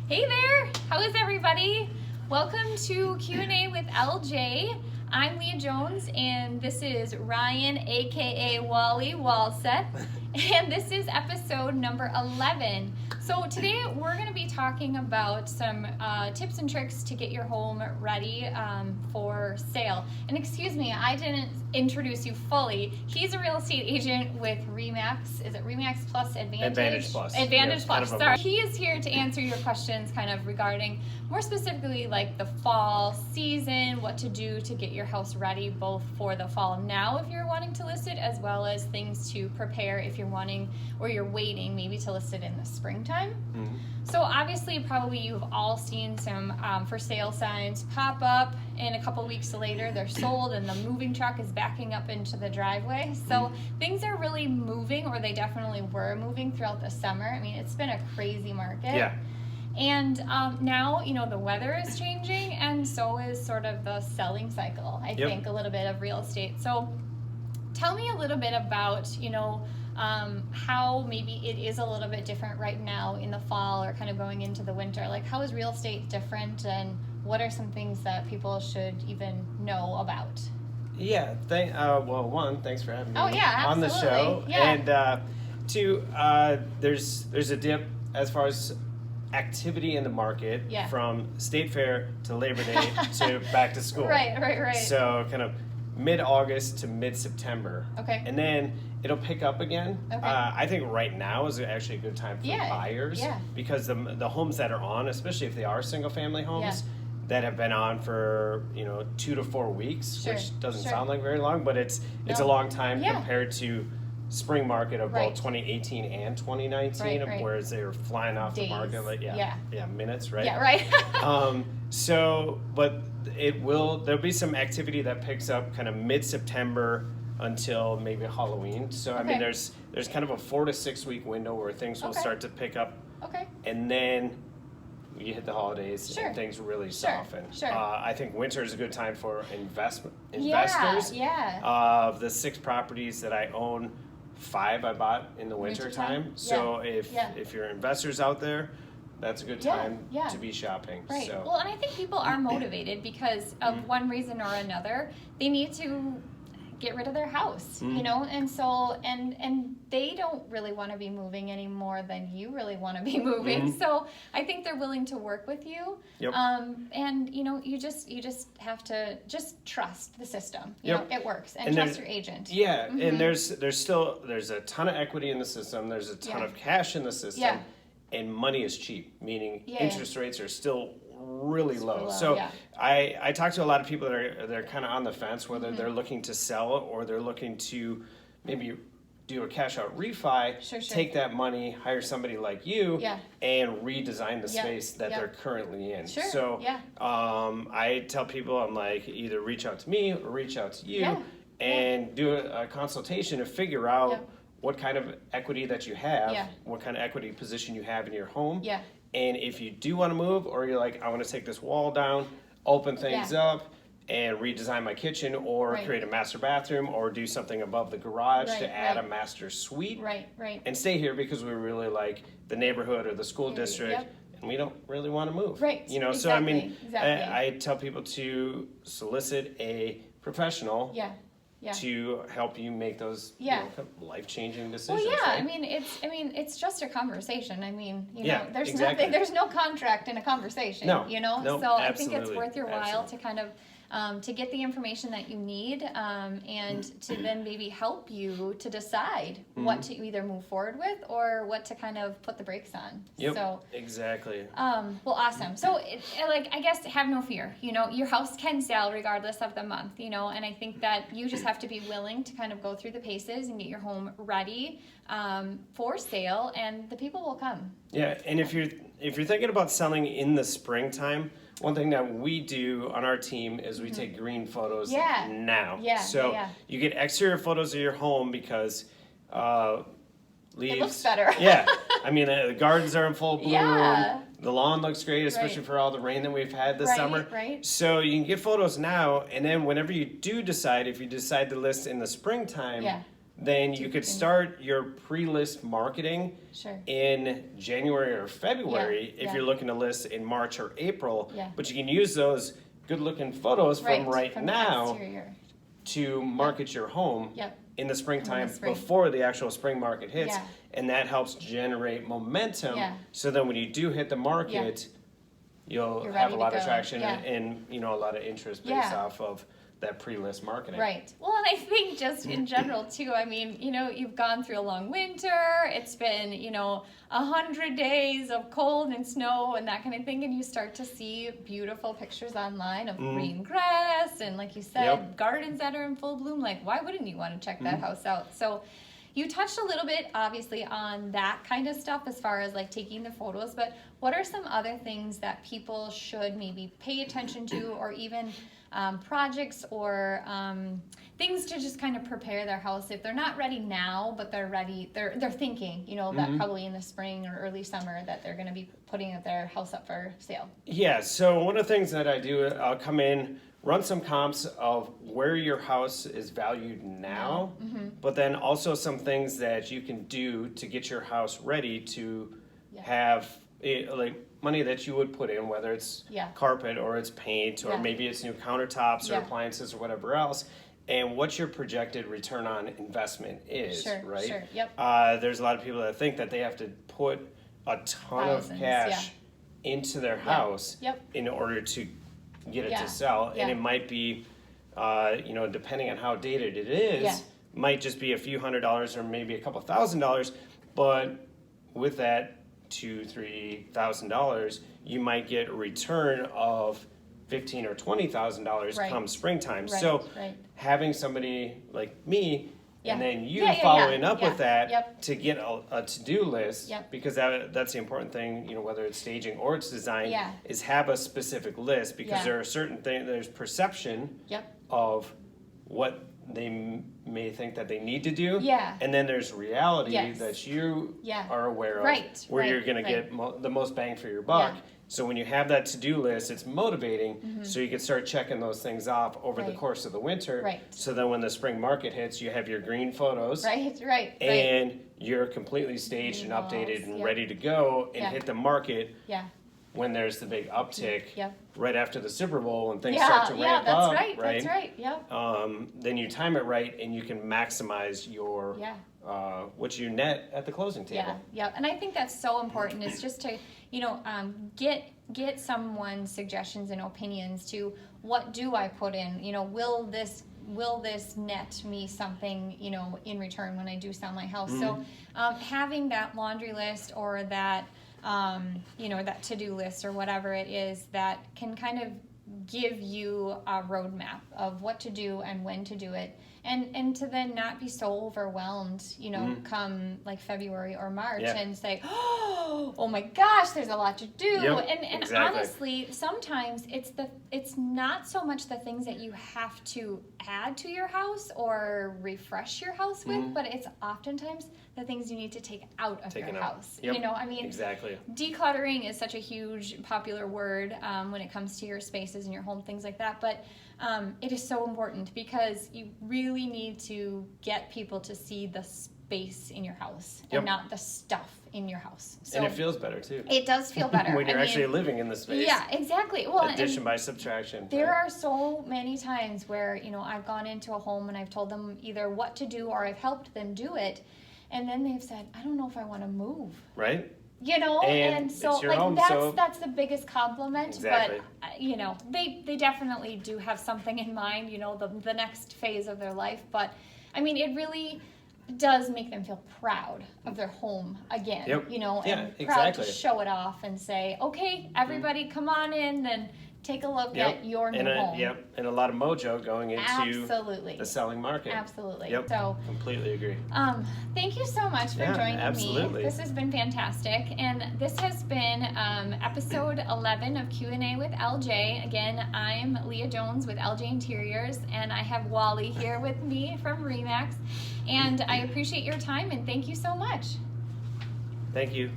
Hey there! How is everybody? Welcome to Q&A with LJ. I'm Leah Jones, and this is Ryan, aka Wally Walseth, and this is episode number 11. So today we're going to be talking about some tips and tricks to get your home ready for sale. And excuse me, I didn't introduce you fully. He's a real estate agent with RE/MAX. Is it RE/MAX Plus Advantage? Advantage Plus. Advantage Plus. Sorry. He is here to answer your questions kind of regarding more specifically like the fall season, what to do to get your house ready both for the fall now if you're wanting to list it, as well as things to prepare if you're wanting or you're waiting maybe to list it in the springtime. Mm-hmm. So obviously probably you've all seen some for sale signs pop up, and a couple weeks later they're sold and the moving truck is backing up into the driveway. So things are really moving, or they definitely were moving throughout the summer. I mean, it's been a crazy market. Yeah. And now, you know, the weather is changing, and so is sort of the selling cycle, I think, a little bit of real estate. So tell me a little bit about, you know, how maybe it is a little bit different right now in the fall or kind of going into the winter. Like, how is real estate different, and what are some things that people should even know about? Yeah, thanks for having me on the show. Yeah. And two, there's a dip as far as activity in the market from State Fair to Labor Day to back to school. Right. So kind of mid-August to mid-September. Okay. And then it'll pick up again. Okay. I think right now is actually a good time for buyers because the homes that are on, especially if they are single-family homes, that have been on for 2 to 4 weeks, which doesn't sound like very long, but it's a long time compared to spring market of both 2018 and 2019, whereas they were flying off the market like minutes, right? Yeah, right. But there'll be some activity that picks up kind of mid-September until maybe Halloween. So I mean, there's kind of a 4 to 6 week window where things will start to pick up. Okay. And then you hit the holidays and things really soften. I think winter is a good time for investors. Of the 6 properties that I own, 5 I bought in the winter time. So if you're investors out there, that's a good time to be shopping. Right. So. Well, and I think people are motivated because of one reason or another. They need to get rid of their house, and so and they don't really want to be moving any more than you really want to be moving. So I think they're willing to work with you. And you just have to just trust the system. You know, it works, and trust your agent. And there's a ton of equity in the system. There's a ton of cash in the system, and money is cheap, meaning interest rates are still really low. So I talk to a lot of people that are kind of on the fence, whether they're looking to sell or they're looking to maybe do a cash out refi, take that money, hire somebody like you, and redesign the space that they're currently in. So I tell people, I'm like, either reach out to me or reach out to you and do a consultation to figure out what kind of equity that you have, what kind of equity position you have in your home. And if you do want to move, or you're like, I want to take this wall down, open things up, and redesign my kitchen, or create a master bathroom, or do something above the garage to add a master suite, and stay here because we really like the neighborhood or the school district, and we don't really want to move. So I mean, I tell people to solicit a professional to help you make those life-changing decisions. Well, I mean, it's just a conversation. I mean, there's no contract in a conversation. So absolutely. I think it's worth your while to kind of to get the information that you need, and to then maybe help you to decide what to either move forward with or what to kind of put the brakes on. So exactly. Well, awesome. So, I guess have no fear. Your house can sell regardless of the month. And I think that you just have to be willing to kind of go through the paces and get your home ready for sale, and the people will come. Yeah, and if you're thinking about selling in the springtime, one thing that we do on our team is we take green photos now. You get exterior photos of your home because leaves. It looks better. I mean, the gardens are in full bloom. The lawn looks great, especially for all the rain that we've had this summer. So you can get photos now, and then whenever you do decide, if you decide to list in the springtime, then you could start your pre-list marketing in January or February if you're looking to list in March or April. But you can use those good-looking photos from now to market your home in the springtime before the actual spring market hits. And that helps generate momentum. So then when you do hit the market, you'll have a lot of traction and a lot of interest based off of that pre-list marketing. Right. Well, and I think just in general too, I mean, you've gone through a long winter. It's been, 100 days of cold and snow and that kind of thing. And you start to see beautiful pictures online of green grass and, like you said, gardens that are in full bloom. Like, why wouldn't you want to check that house out? So you touched a little bit, obviously, on that kind of stuff as far as like taking the photos, but what are some other things that people should maybe pay attention to, or even projects or things to just kind of prepare their house if they're not ready now, but they're ready, they're thinking, that probably in the spring or early summer that they're going to be putting their house up for sale? Yeah, so one of the things that I do, I'll come in, run some comps of where your house is valued now, but then also some things that you can do to get your house ready to have like money that you would put in, whether it's carpet or it's paint or maybe it's new countertops or appliances or whatever else, and what your projected return on investment is, right? Sure, yep. There's a lot of people that think that they have to put a ton of cash into their house in order to get it to sell, and it might be, depending on how dated it is, might just be a few $100s or maybe a couple $1,000s, but with that $2,000-$3,000, you might get a return of $15,000 or $20,000 come springtime. So having somebody like me and then you following up with that to get a to-do list, because that's the important thing, whether it's staging or it's design, is have a specific list, because there are certain things, there's perception of what they may think that they need to do, and then there's reality that you are aware of, where you're going to get the most bang for your buck. So when you have that to-do list, it's motivating, so you can start checking those things off over the course of the winter. So then when the spring market hits, you have your green photos, and you're completely staged and updated and ready to go and hit the market when there's the big uptick right after the Super Bowl and things start to ramp up. That's right. Then you time it right and you can maximize your what you net at the closing table. And I think that's so important, is just to get someone's suggestions and opinions to what do I put in. Will this net me something, in return when I do sell my house? So having that laundry list or that that to-do list or whatever it is that can kind of give you a roadmap of what to do and when to do it, and to then not be so overwhelmed, come like February or March and say, oh my gosh, there's a lot to do. And honestly, sometimes it's not so much the things that you have to add to your house or refresh your house with, but it's oftentimes the things you need to take out of your house. Decluttering is such a huge popular word when it comes to your spaces and your home, things like that, but it is so important, because you really need to get people to see the space in your house and not the stuff in your house. So and it feels better too. It does feel better when you're actually living in the space. Yeah, exactly. Well, addition by subtraction. There are so many times where I've gone into a home and I've told them either what to do or I've helped them do it, and then they've said, I don't know if I want to move. Right. And so like home, that's the biggest compliment. Exactly. But they definitely do have something in mind, the next phase of their life. But I mean, it really does make them feel proud of their home again. And proud to show it off and say, okay, everybody come on in and take a look at your new home. And a lot of mojo going into the selling market. Absolutely. So completely agree. Thank you so much for joining me. This has been fantastic, and this has been episode 11 of Q&A with LJ. Again, I'm Leah Jones with LJ Interiors, and I have Wally here with me from RE/MAX, and I appreciate your time, and thank you so much. Thank you.